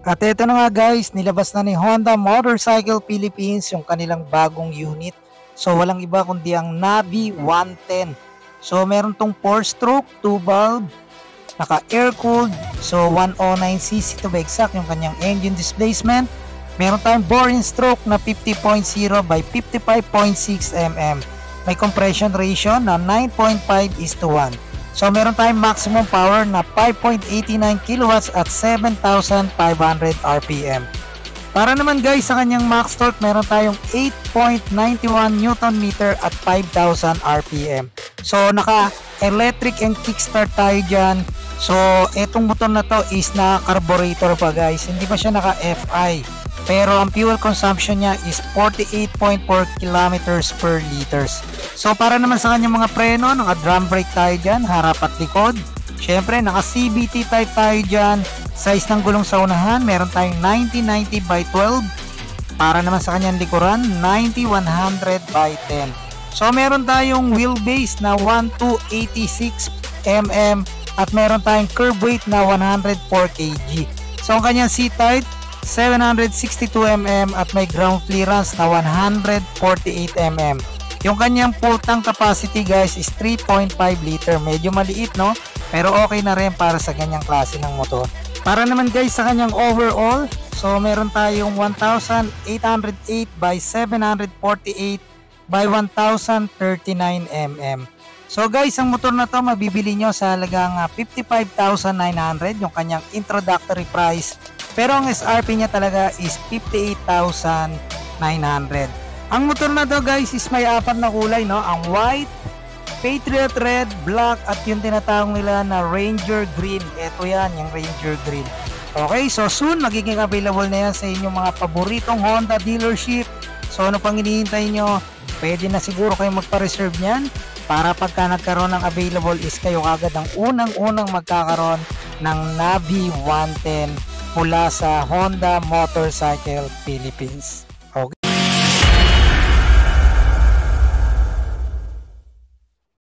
At eto na nga guys, nilabas na ni Honda Motorcycle Philippines yung kanilang bagong unit. So walang iba kundi ang Navi 110. So meron tong 4-stroke, 2 valve, naka air cooled. So 109cc to be exact yung kanyang engine displacement. Meron tayong bore stroke na 50.0 by 55.6 mm. May compression ratio na 9.5:1. So meron tayong maximum power na 5.89 kilowatts at 7,500 RPM. Para naman guys sa kanyang max torque, meron tayong 8.91 Newton meter at 5,000 RPM. So naka electric and kickstart tayo dyan. So etong motor na to is na carburetor pa guys, hindi pa siya naka FI. Pero ang fuel consumption niya is 48.4 kilometers per liters. So para naman sa kanyang mga preno, naka drum brake tayo dyan, harap at likod. Syempre naka CVT type tayo dyan. Size ng gulong sa unahan, meron tayong 90-90 by 12. Para naman sa kanyang likuran, 90-100 by 10. So meron tayong wheelbase na 1286 mm at meron tayong curb weight na 104 kg. So ang kanyang seat height 762 mm at may ground clearance na 148 mm. Yung kanyang full tank capacity guys is 3.5 liter. Medyo maliit no? Pero okay na rin para sa ganyang klase ng motor. Para naman guys sa kanyang overall, so meron tayong 1,808 by 748 by 1,039 mm. So guys, ang motor na to mabibili nyo sa halagang 55,900 yung kanyang introductory price. Pero ang SRP niya talaga is 58,900. Ang motor na to guys is may apat na kulay no, ang white, Patriot Red, Black at yung tinatawag nila na Ranger Green. Ito yan, yung Ranger Green. Okay, so soon magiging available na yan sa inyong mga paboritong Honda dealership. So ano pang hinihintay nyo? Pwede na siguro kayo magpa-reserve niyan para pagka nagkaroon ng available is kayo kagad ang unang-unang magkakaroon ng Navi 110 mula sa Honda Motorcycle Philippines.